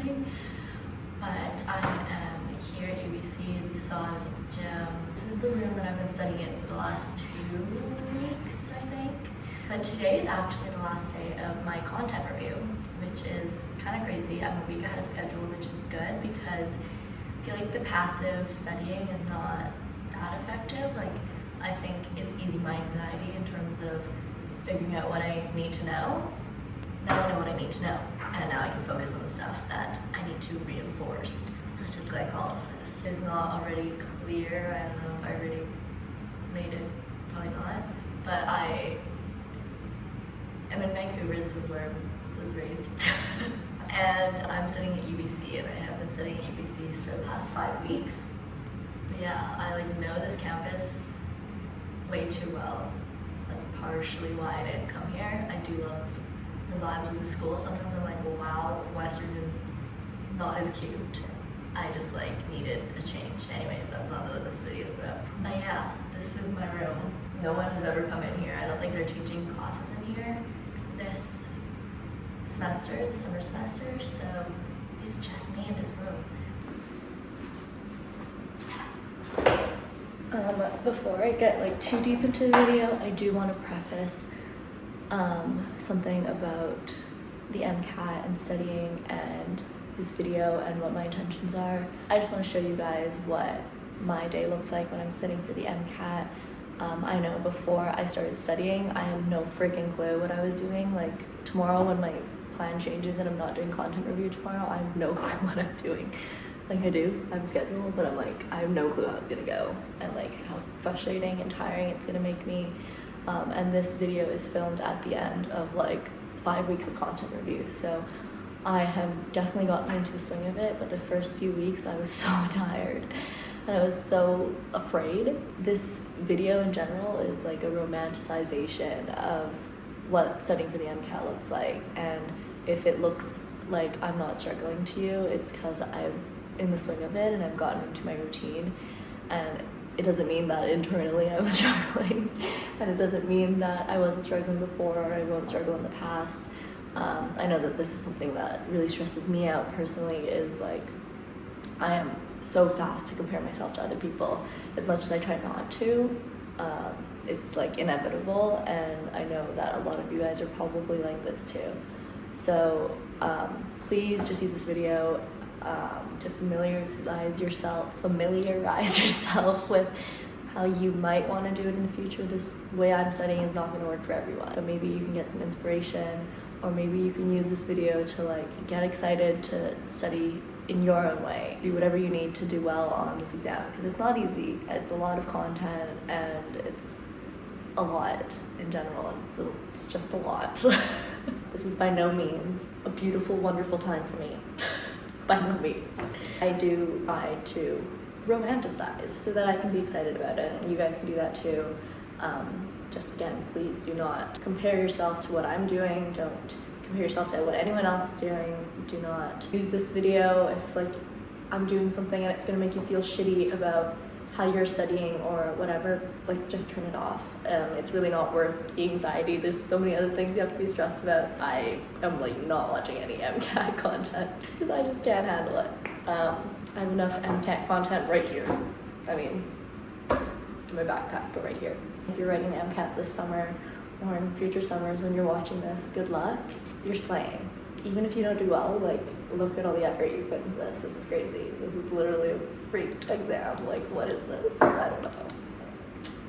studying. But I am here at UBC. As you saw, I was at the gym. This is the room that I've been studying in for the last 2 weeks, I think. But today is actually the last day of my content review, which is kind of crazy. I'm a week ahead of schedule, which is good because I feel like the passive studying is not that effective. Like, I think it's easing my anxiety in terms of figuring out what I need to know. Now I know what I need to know, and now I can focus on the stuff that I need to reinforce, such as glycolysis. It's not already clear. I don't know if I already made it, probably not, but I'm in Vancouver. This is where I was raised. And I'm studying at UBC, and I have been studying at UBC for the past 5 weeks. But yeah, I know this campus way too well. That's partially why I didn't come here. I do love the vibes of the school. Sometimes I'm like, well, wow, Western is not as cute. I just needed a change. Anyways, that's not what this video is about. But yeah, this is my room. No one has ever come in here. I don't think they're teaching classes in here this semester, the summer semester, so it's just me in this room. Before I get too deep into the video, I do want to preface something about the Mcat and studying and this video and what my intentions are. I just want to show you guys what my day looks like when I'm studying for the Mcat. I know before I started studying, I have no freaking clue what I was doing. Tomorrow when my plan changes and I'm not doing content review tomorrow, I have no clue what I'm doing. I do, I have a schedule, but I have no clue how it's gonna go and how frustrating and tiring it's gonna make me. And this video is filmed at the end of 5 weeks of content review. So I have definitely gotten into the swing of it, but the first few weeks I was so tired and I was so afraid. This video in general is a romanticization of what studying for the Mcat looks like. And if it looks like I'm not struggling to you, it's because I'm in the swing of it and I've gotten into my routine. And it doesn't mean that internally I was struggling, and it doesn't mean that I wasn't struggling before or I won't struggle in the past. I know that this is something that really stresses me out personally, is I am so fast to compare myself to other people. As much as I try not to, it's inevitable, and I know that a lot of you guys are probably like this too. So please just use this video to familiarize yourself with how you might want to do it in the future. This way I'm studying is not going to work for everyone, but maybe you can get some inspiration, or maybe you can use this video to get excited to study in your own way. Do whatever you need to do well on this exam, because it's not easy. It's a lot of content and it's a lot in general, and it's just a lot. This is by no means a beautiful, wonderful time for me. By no means. I do try to romanticize so that I can be excited about it, and you guys can do that too. Just again, please do not compare yourself to what I'm doing. Don't compare yourself to what anyone else is doing. Do not use this video if I'm doing something and it's gonna make you feel shitty about how you're studying or whatever. Just turn it off. It's really not worth the anxiety. There's so many other things you have to be stressed about. I am not watching any Mcat content because I just can't handle it. I have enough Mcat content right here. In my backpack, but right here. If you're writing Mcat this summer or in future summers when you're watching this, good luck. You're slaying. Even if you don't do well, look at all the effort you put into this. This is crazy. This is literally a freaked exam. What is this? I don't know.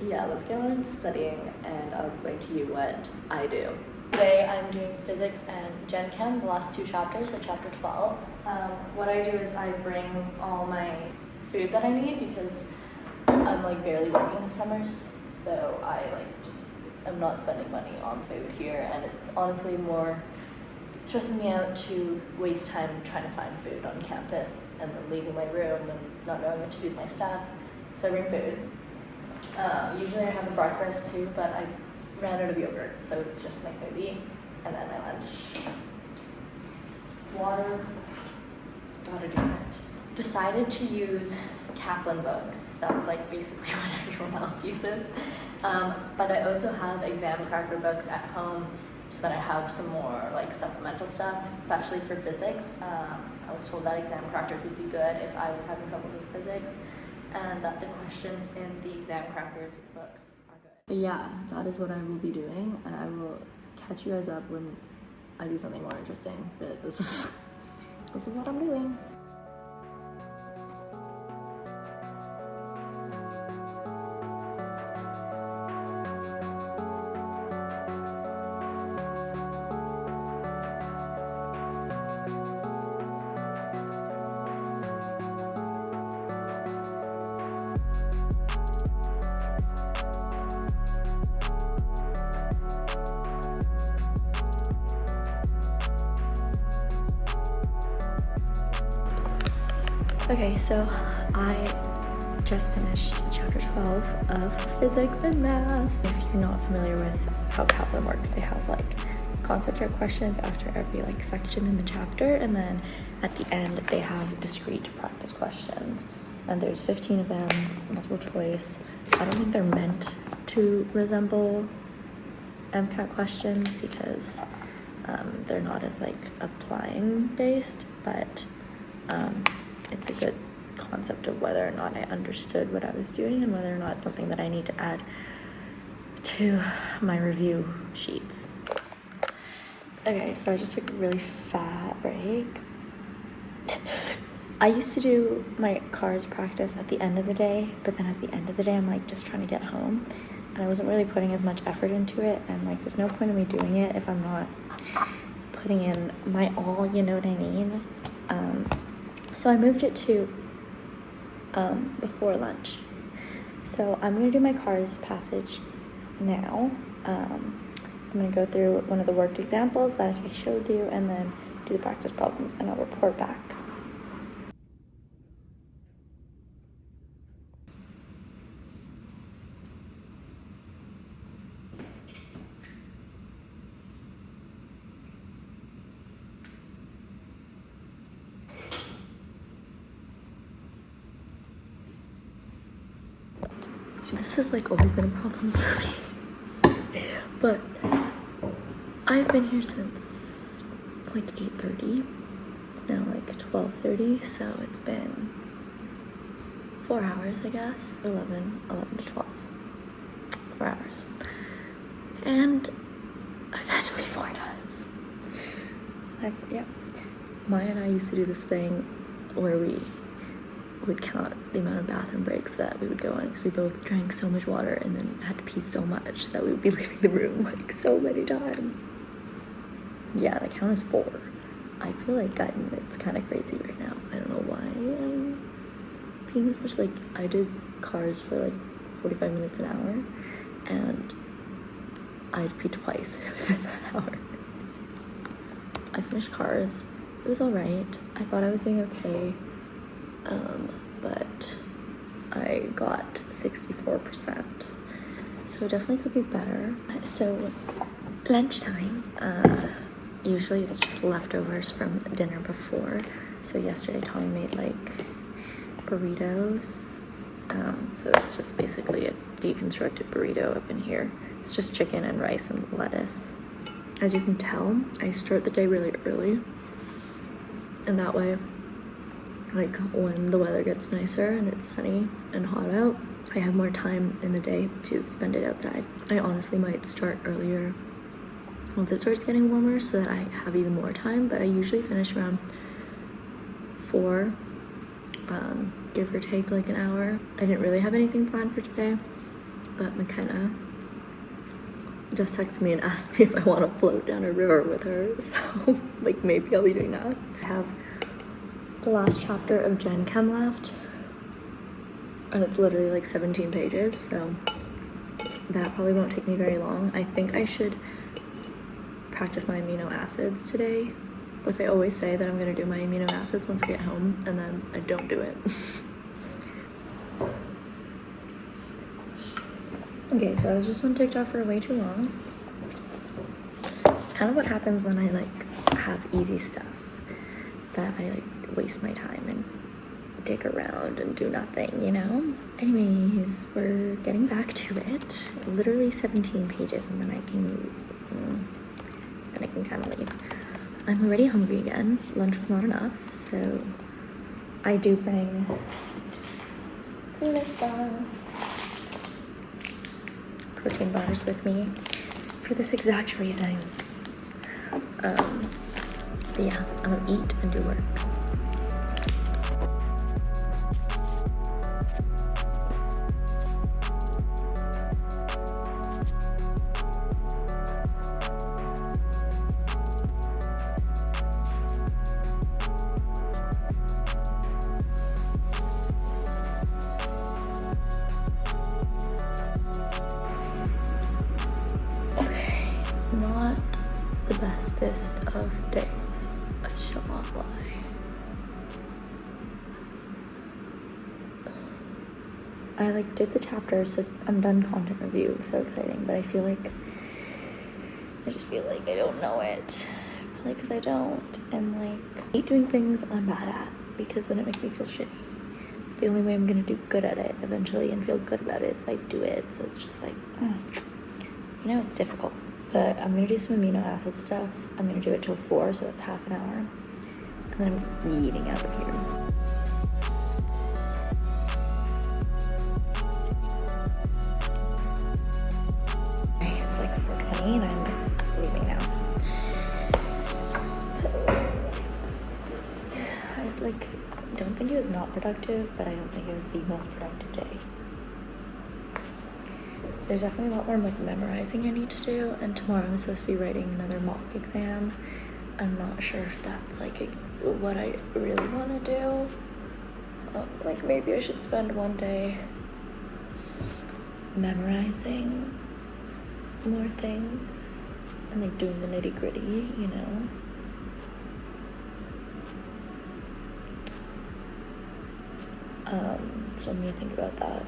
Yeah, let's get on into studying and I'll explain to you what I do. Today I'm doing physics and Gen Chem, the last 2 chapters, so chapter 12. What I do is I bring all my food that I need because I'm barely working this summer, so I I'm not spending money on food here, and it's honestly more stressing me out to waste time trying to find food on campus and then leaving my room and not knowing what to do with my stuff. So I bring food. Usually I have a breakfast too, but I ran out of yogurt, so it's just my smoothie and then my lunch. Water, gotta do that. Decided to use Kaplan books. That's basically what everyone else uses. But I also have exam cracker books at home, so that I have some more like supplemental stuff, especially for physics. I was told that exam crackers would be good if I was having troubles with physics, and that the questions in the exam crackers books are good. Yeah, that is what I will be doing, and I will catch you guys up when I do something more interesting. But this is what I'm doing. Okay, so I just finished chapter 12 of physics and math. If you're not familiar with how Kaplan works, they have like concept check questions after every like section in the chapter, and then at the end they have discrete practice questions, and there's 15 of them, multiple choice. I don't think they're meant to resemble Mcat questions because they're not as like applying based, but it's a good concept of whether or not I understood what I was doing and whether or not it's something that I need to add to my review sheets. Okay, so I just took a really fat break. I used to do my cars practice at the end of the day, but then at the end of the day I'm like just trying to get home, and I wasn't really putting as much effort into it, and like there's no point in me doing it if I'm not putting in my all, you know what I mean? So I moved it to before lunch. So I'm gonna do my cars passage now. I'm gonna go through one of the worked examples that I showed you and then do the practice problems, and I'll report back. This has like always been a problem for me, but I've been here since like 8:30. It's now like 12:30, so it's been 4 hours, I guess. 11 to 12. 4 hours. And I've had to pee 4 times. Yeah. Maya and I used to do this thing where we would count the amount of bathroom breaks that we would go on because we both drank so much water and then had to pee so much that we would be leaving the room like so many times. Yeah, the count is 4. I feel like it's kind of crazy right now. I don't know why I'm peeing this much. Like, I did cars for like 45 minutes an hour, and I had to pee twice within that hour. I finished cars. It was alright. I thought I was doing okay. But I got 64%, so it definitely could be better. So lunchtime, usually it's just leftovers from dinner before. So yesterday Tommy made like burritos, so it's just basically a deconstructed burrito up in here. It's just chicken and rice and lettuce. As you can tell, I start the day really early, and that way, like when the weather gets nicer and it's sunny and hot out, I have more time in the day to spend it outside. I honestly might start earlier once it starts getting warmer so that I have even more time, but I usually finish around 4, give or take like an hour. I didn't really have anything planned for today, but McKenna just texted me and asked me if I want to float down a river with her, so like maybe I'll be doing that. I have the last chapter of Gen Chem left, and it's literally like 17 pages, so that probably won't take me very long. I think I should practice my amino acids today, because I always say that I'm gonna do my amino acids once I get home, and then I don't do it. Okay, so I was just on TikTok for way too long. It's kind of what happens when I like have easy stuff, that I like waste my time and dig around and do nothing, you know? Anyways, we're getting back to it. Literally 17 pages, and then I can and I can kind of leave. I'm already hungry again. Lunch was not enough, so I do bring lip balms, protein bars with me for this exact reason. But yeah, I'm gonna eat and do work. Not the bestest of days, I shall not lie. I like did the chapters, so I'm done content review, so exciting, but I just feel like I don't know it. Probably because I don't, and like I hate doing things I'm bad at because then it makes me feel shitty. The only way I'm gonna do good at it eventually and feel good about it is if I do it, so it's just like, you know, it's difficult. But I'm gonna do some amino acid stuff. I'm gonna do it till 4, so it's half an hour. And then I'm eating out of here. Okay, it's like 4:20 and I'm leaving now. I don't think it was not productive, but I don't think it was the most productive day. There's definitely a lot more like memorizing I need to do, and tomorrow I'm supposed to be writing another mock exam. I'm not sure if that's like what I really want to do. Like maybe I should spend one day memorizing more things and like doing the nitty-gritty, you know. So I'm gonna think about that.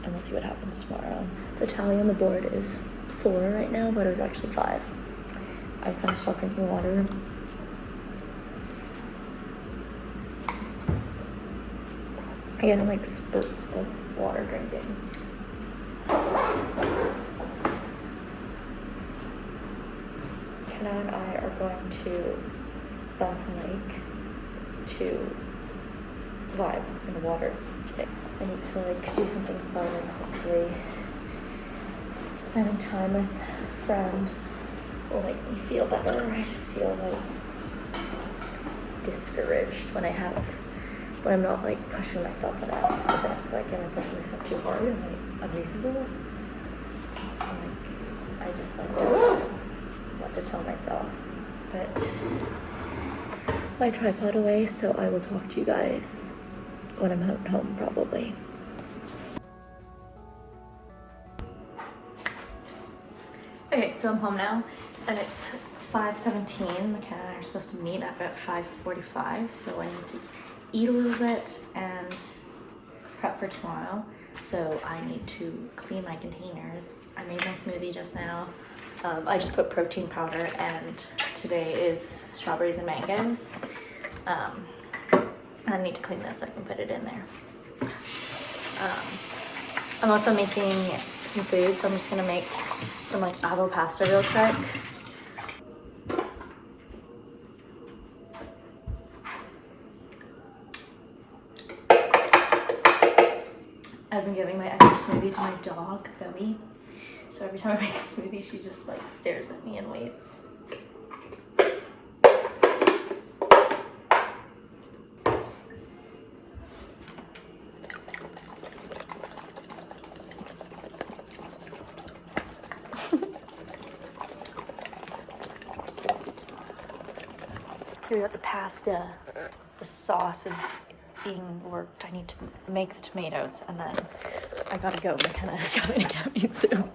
And we'll see what happens tomorrow. The tally on the board is 4 right now, but it was actually 5. I kind of stopped drinking water. I get in like spurts of water drinking. Kenna and I are going to Bouncing Lake to vibe in the water today. I need to like do something fun and hopefully spending time with a friend will make me feel better. I just feel like discouraged when I'm not like pushing myself enough. But then it's like, am I pushing myself too hard and like unreasonable? And, like I just like don't know what to tell myself. But my tripod away, so I will talk to you guys when I'm home probably. Okay, so I'm home now and it's 5:17. McKenna and I are supposed to meet at about 5:45, so I need to eat a little bit and prep for tomorrow. So I need to clean my containers. I made my smoothie just now. I just put protein powder and today is strawberries and mangoes. And I need to clean this so I can put it in there. I'm also making some food, so I'm just gonna make some like avocado pasta real quick. I've been giving my extra smoothie to my dog, Zoe. So every time I make a smoothie, she just like stares at me and waits. Here we got the pasta. The sauce is being worked. I need to make the tomatoes and then I gotta go. McKenna's coming to get me soon.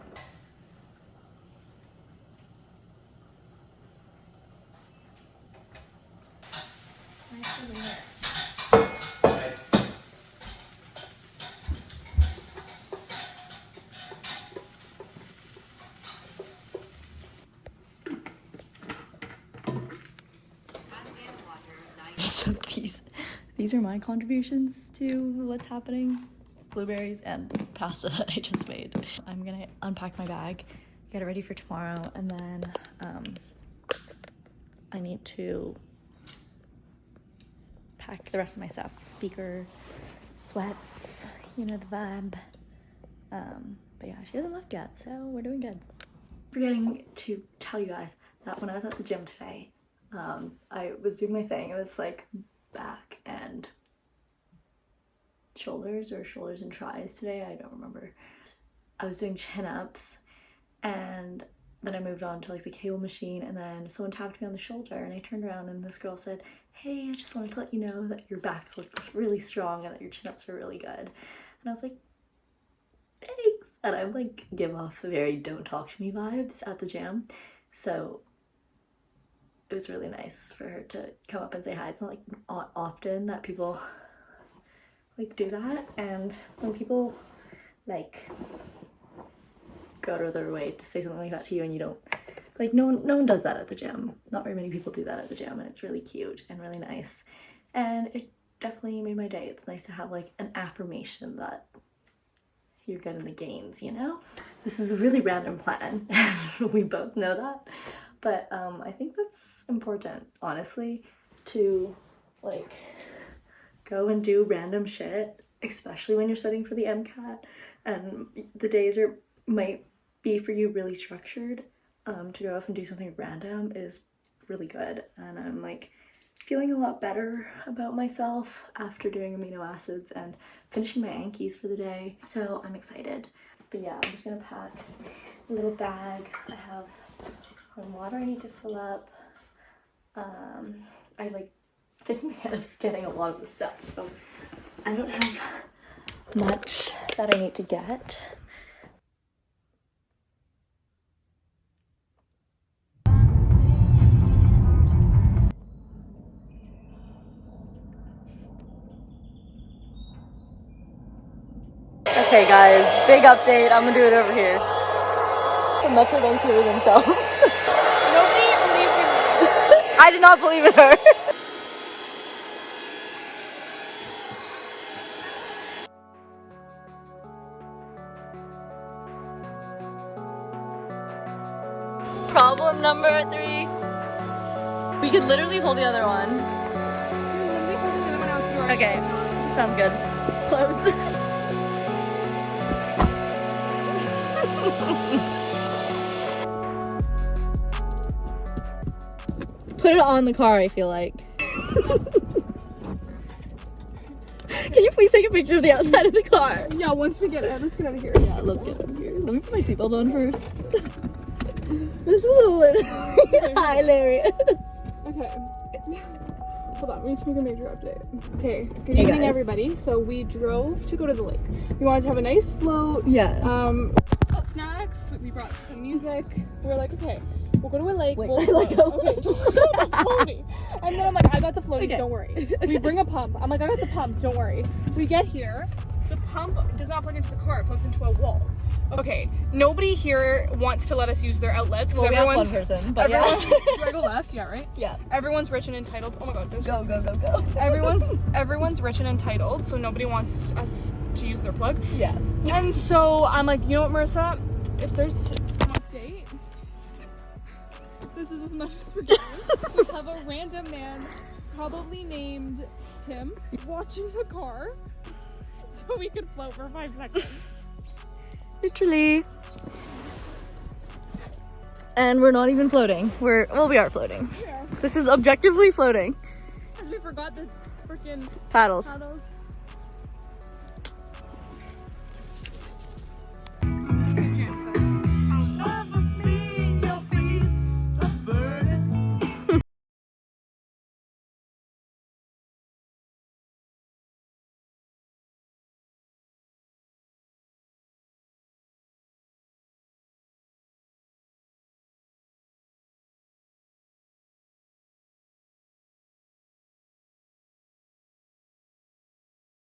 So these are my contributions to what's happening. Blueberries and pasta that I just made. I'm gonna unpack my bag, get it ready for tomorrow, and then I need to pack the rest of my stuff. Speaker, sweats, you know the vibe. But yeah, she hasn't left yet, so we're doing good. Forgetting to tell you guys that when I was at the gym today, I was doing my thing. It was like back and shoulders, or shoulders and tries today, I don't remember. I was doing chin-ups, and then I moved on to like the cable machine, and then someone tapped me on the shoulder, and I turned around and this girl said, "Hey, I just wanted to let you know that your back looks really strong and that your chin-ups are really good." And I was like, thanks. And I like give off very don't talk to me vibes at the gym, so it was really nice for her to come up and say hi. It's not like often that people like do that, and when people like go to their way to say something like that to you and you don't, like, no one does that at the gym. Not very many people do that at the gym, and it's really cute and really nice, and it definitely made my day. It's nice to have like an affirmation that you're good in the gains, you know? This is a really random plan, and we both know that, but I think that's important, honestly, to like go and do random shit, especially when you're studying for the Mcat, and the days might be for you really structured. To go off and do something random is really good, and I'm like feeling a lot better about myself after doing amino acids and finishing my Ankies for the day, so I'm excited. But yeah, I'm just gonna pack a little bag. I have some water I need to fill up. I like think my head is forgetting a lot of the stuff, so I don't have much that I need to get. Okay guys, big update. I'm gonna do it over here. The Metro Vancouver themselves. Nobody believed in me. I did not believe in her. Problem number 3. We could literally hold the other one. Okay, sounds good. Close. Put it on the car, I feel like. Can you please take a picture of the outside of the car? Yeah, once we get out, let's get out of here. Yeah, let's get out of here. Let me put my seatbelt on first. This is literally hilarious. Okay. Hold on, we need to make a major update. Okay, good evening everybody. So we drove to go to the lake. We wanted to have a nice float. Yeah. Snacks, we brought some music. We were like, okay, we'll go to a lake. Wait, we'll I like a okay, don't go to the floaty. And then I'm like, I got the floaties, Okay. don't worry. We bring a pump. I'm like, I got the pump, don't worry. We get here, the pump does not plug into the car, it plugs into a wall. Okay, nobody here wants to let us use their outlets because Well, we everyone's asked one person, but yeah. do I go left? Yeah, right? Yeah. Everyone's rich and entitled. Oh my god, there's Go, go, go, go. everyone's rich and entitled, so nobody wants us to use their plug. Yeah. And so I'm like, you know what, Marissa? If there's an update, this is as much as we're getting. We have a random man, probably named Tim, watching the car so we could float for 5 seconds. Literally. And we're not even floating. We are floating. Yeah. This is objectively floating. Because we forgot the freaking Paddles. paddles.